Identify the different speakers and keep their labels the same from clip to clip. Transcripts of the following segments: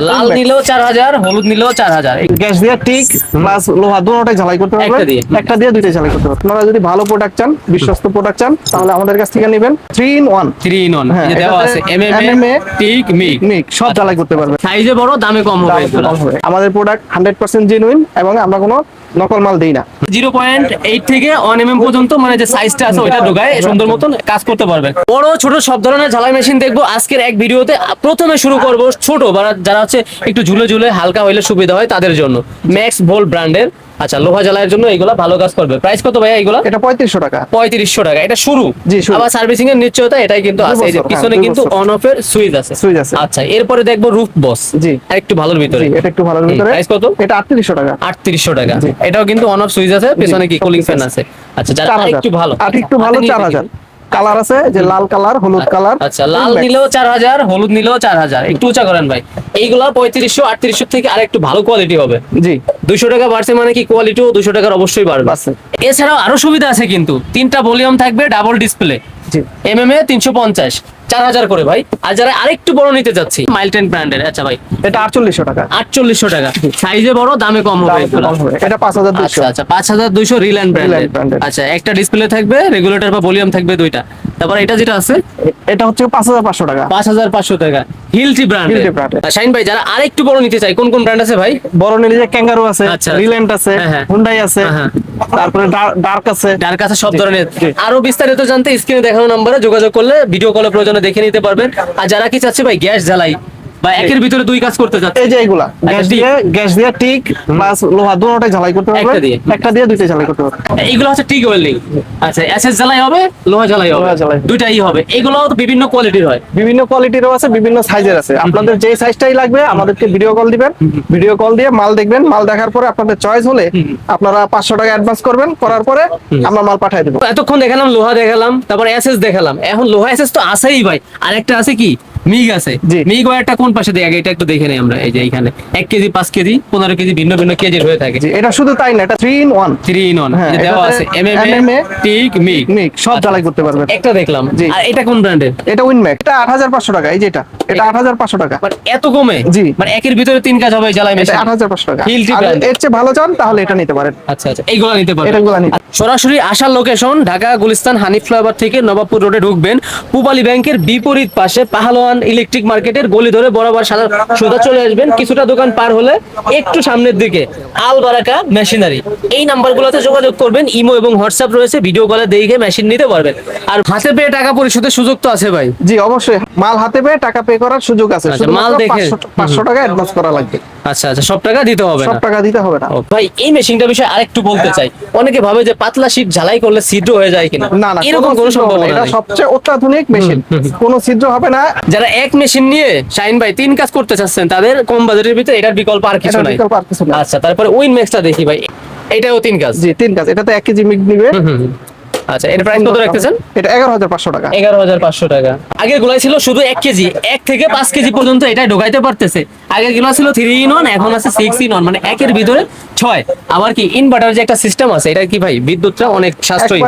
Speaker 1: লাল নিলেও 4000, হলুদ নিলেও 4000।
Speaker 2: গ্যাস দিয়ে টিক প্লাস লোহা দুটোটাই ঝালাই করতে পারবেন, একটা দিয়ে দুইটাই ঝালাই করতে পারবেন। আপনারা যদি ভালো প্রোডাক্ট চান, বিশ্বস্ত প্রোডাক্ট চান, তাহলে আমাদের কাছ থেকে নেবেন 3 in 1।
Speaker 1: 3 in 1 এই যে দেওয়া আছে MMA টিক মিক
Speaker 2: সব ঝালাই করতে পারবেন।
Speaker 1: সাইজে বড়, দামে কম হবে এগুলো।
Speaker 2: আমাদের প্রোডাক্ট 100% জেনুইন এবং আমরা কোনো নকল মাল দেই না।
Speaker 1: 0.8 থেকে 1 mm পর্যন্ত মানে যে সাইজটা আছে ওইটা ঢোকায় সুন্দর মতন কাজ করতে পারবেন। বড় ছোট সব ধরনের ঝালাই মেশিন দেখবো আজকের এক ভিডিওতে। প্রথমে শুরু করব ছোট যারা হচ্ছে একটু ঝুলে ঝুলে হালকা হইলে সুবিধা হয় তাদের জন্য ম্যাক্স ভোল্ট ব্র্যান্ডের। আচ্ছা, লোহা জ্বালায়ের জন্য এইগুলা ভালো কাজ করবে। প্রাইস কত ভাইয়া এগুলা?
Speaker 2: এটা 3500 টাকা।
Speaker 1: 3500 টাকা এটা শুরু। আবার সার্ভিসিং এর নিশ্চয়তা এটাই কিন্তু আছে। এই যে পিছনে কিন্তু অন অফ এর সুইচ আছে। আচ্ছা, এরপরে দেখবো রুফ বস।
Speaker 2: জি,
Speaker 1: আরেকটু ভালোর ভিতরে।
Speaker 2: এটা একটু ভালোর ভিতরে।
Speaker 1: প্রাইস কত?
Speaker 2: এটা 3800 টাকা।
Speaker 1: 3800 টাকা। এটাও কিন্তু অন অফ সুইচ আছে, পিছনে কি কুলিং ফ্যান আছে। আচ্ছা, যারা আরেকটু ভালো
Speaker 2: 4000 কালার আছে, যে লাল কালার, হলুদ কালার।
Speaker 1: আচ্ছা, লাল নিলেও 4000, হলুদ নিলেও 4000। একটু উঁচা করেন ভাই। এইগুলা 3500 3800 থেকে আরেকটু ভালো কোয়ালিটি হবে। জি, 200 টাকা বাড়ছে মানে কি কোয়ালিটিও 200 টাকার অবশ্যই বাড়বে। এছাড়াও আরো সুবিধা আছে কিন্তু, 3টা ভলিউম থাকবে, ডাবল ডিসপ্লে। জি, MMA 350 4000 করে ভাই। আর যারা আরেকটু বড় নিতে যাচ্ছি মাইলটেন ব্র্যান্ডের। আচ্ছা ভাই,
Speaker 2: এটা 4800 টাকা।
Speaker 1: 4800 টাকা সাইজে বড়, দামে কম হবে এগুলা।
Speaker 2: এটা 5200।
Speaker 1: আচ্ছা 5200 রিল্যান্ড ব্র্যান্ডের। আচ্ছা, একটা ডিসপ্লে থাকবে, রেগুলেটর বা ভলিউম থাকবে দুইটা। তারপর এটা যেটা আছে
Speaker 2: এটা হচ্ছে 5500 টাকা।
Speaker 1: 5500 টাকা হিলটি ব্র্যান্ডের। শাইন ভাই, যারা আরেকটু বড় নিতে চায় কোন কোন ব্র্যান্ড আছে ভাই?
Speaker 2: বড় নিলে যে ক্যাঙ্গারু আছে, রিল্যান্ড আছে, হুন্ডাই আছে, তারপরে ডার্ক আছে
Speaker 1: সব ধরনের। আরো বিস্তারিত জানতে স্ক্রিনে দেখানো নম্বরে যোগাযোগ করলে ভিডিও কলে প্রয়োজনে দেখে নিতে পারবেন। আর যারা কি চাচ্ছে ভাই গ্যাস জ্বালাই বা একের ভিতরে দুই কাজ করতে যাচ্ছে,
Speaker 2: এই যে এইগুলা গ্যাস দিয়ে টিক প্লাস লোহা দুটোটাই ঝালাই করতে পারবেন, একটা দিয়ে দুইটাই ঝালাই করতে পারবেন।
Speaker 1: এইগুলো হচ্ছে টিক ওয়েল্ডিং। আচ্ছা, এসএস জ্বালাই হবে, লোহা জ্বালাই হবে, দুইটাই হবে। এগুলো তো বিভিন্ন কোয়ালিটির হয়,
Speaker 2: বিভিন্ন কোয়ালিটিরও আছে, বিভিন্ন সাইজের আছে। আপনাদের যে সাইজটাই লাগবে আমাদেরকে ভিডিও কল দিবেন। ভিডিও কল দিয়ে মাল দেখবেন, মাল দেখার পরে আপনাদের চয়েস হলে আপনারা 500 টাকা অ্যাডভান্স করবেন, করার পরে আমরা মাল পাঠিয়ে দেব।
Speaker 1: এতক্ষণ দেখালাম লোহা, দেখালাম, তারপর এসএস দেখালাম। এখন লোহা এসএস তো আছেই ভাই, আরেকটা আছে কি মিগ আছে। মিগ ওয়্যারটা কোন পাশে দেয় আগে এটা একটু দেখে নেই আমরা। এই যে এখানে 1 কেজি 5 কেজি 15 কেজি ভিন্ন ভিন্ন কেজির হয়ে থাকে।
Speaker 2: এটা শুধু তাই না, এটা 3 in 1।
Speaker 1: 3 in 1 এই দেওয়া আছে MMA টিক মিগ
Speaker 2: সব জ্বালাই করতে পারবেন।
Speaker 1: একটা দেখলাম। আর এটা কোন ব্র্যান্ডের?
Speaker 2: এটা উইনম্যাক। এটা 8500 টাকা। এই যে এটা 8500 টাকা।
Speaker 1: মানে এত কমে?
Speaker 2: জি,
Speaker 1: মানে একের ভিতরে 3 কাজ হবে জ্বালাই মেশিন।
Speaker 2: 8500 টাকা।
Speaker 1: হিলটি ব্র্যান্ড।
Speaker 2: এর চেয়ে ভালো চান তাহলে এটা নিতে পারেন।
Speaker 1: আচ্ছা, এইগুলা নিতে পারেন।
Speaker 2: এটাগুলা নিতে।
Speaker 1: সরাসরি আসার লোকেশন ঢাকা গুলিস্তান হানিফ ফ্লাইওভার থেকে নবাবপুর রোডে ঢুকবেন, পূবালী ব্যাংকের বিপরীত পাশে পাহলোয়ান ইলেকট্রিক মার্কেটের গলি ধরে বরাবর সোজা চলে আসবেন। কিছুটা দোকান পার হলে একটু সামনের দিকে আল বারাকা মেশিনারি। এই নাম্বারগুলোতে যোগাযোগ করবেন। ইমো এবং হোয়াটসঅ্যাপ রয়েছে, ভিডিও কলে দেখে মেশিন নিতে পারবেন। আর হাতে পেয়ে টাকা পরিশোধের সুযোগ তো আছে ভাই?
Speaker 2: জি, অবশ্যই মাল হাতে পেয়ে টাকা পে করার সুযোগ আছে।
Speaker 1: মাল দেখে
Speaker 2: 500 টাকা অ্যাডভান্স করা লাগবে।
Speaker 1: আচ্ছা, সব টাকা দিতে হবে না?
Speaker 2: সব টাকা দিতে হবে না
Speaker 1: ভাই। এই মেশিনটার বিষয়ে আরেকটু বলতে চাই। অনেকে ভাবে যে পাতলা শীট ঝালাই করলে ছিদ্র হয়ে যায় কিনা।
Speaker 2: না,
Speaker 1: এরকম কোনো সম্ভাবনা
Speaker 2: নেই। এটা
Speaker 1: নাই।
Speaker 2: সবচেয়ে অত্যাধুনিক মেশিন, কোনো ছিদ্র হবে না।
Speaker 1: যারা এক মেশিন নিয়ে শাইন ভাই 3 কাজ করতে চাচ্ছেন তাদের কম বাজেটের ভিতরে এটার বিকল্প আর কিছু নাই। আচ্ছা, তারপরে উইনম্যাক্সটা দেখি ভাই। এটাও 3 কাজ।
Speaker 2: জি, 3 কাজ। এটাতে 1 কেজি মিগ নিবে।
Speaker 1: আচ্ছা, এর প্রাইস কত রাখতেছেন?
Speaker 2: এটা 11500 টাকা।
Speaker 1: 11500 টাকা। আগের গুলাই ছিল শুধু 1 কেজি, 1 থেকে 5 কেজি পর্যন্ত এটা ঢোকাইতে পারতেছে। আগের গুলো ছিল 3 in 1, এখন আছে 6 in 1, মানে একের ভিতরে 6। আবার কি ইনভার্টার যে একটা সিস্টেম আছে, এটা কি ভাই বিদ্যুৎটা অনেক সাশ্রয়ী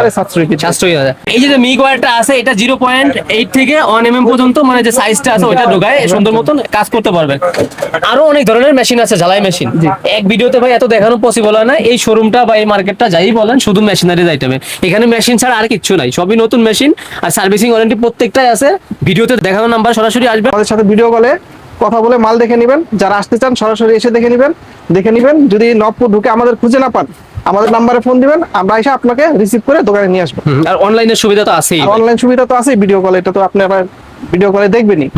Speaker 1: হয়। এই যে মিগ ওয়্যারটা আছে, এটা 0.8 থেকে 1 mm পর্যন্ত মানে যে সাইজটা আছে ওইটা ঢোকায় সুন্দর মতন কাজ করতে পারবেন। আরো অনেক ধরনের মেশিন আছে, ঝালাই মেশিন। এক ভিডিওতে ভাই এত দেখানো পসিবল হয় না। এই শোরুমটা বা এই মার্কেটটা যাই বলেন শুধু মেশিনারি আইটেমে। এখানে মেশিন ছাড়া আর কিছু নাই, সবই নতুন মেশিন। আর সার্ভিসিং ওয়ারেন্টি প্রত্যেকটাই আছে। ভিডিওতে দেখানো নাম্বার সরাসরি আসবেন,
Speaker 2: আমাদের সাথে ভিডিও কলে কথা বলে মাল দেখে নেবেন। যারা আসতে চান সরাসরি এসে দেখে নেবেন। যদি নবপুর ঢুকে আমাদের খুঁজে না পান, আমাদের নাম্বারে ফোন দিবেন, আমরা এসে আপনাকে রিসিভ করে দোকানে নিয়ে আসবো।
Speaker 1: আর অনলাইনের সুবিধা তো আছেই।
Speaker 2: অনলাইন সুবিধা তো আছেই। ভিডিও কলে এটা তো আপনি আবার ভিডিও কলে দেখবেনই।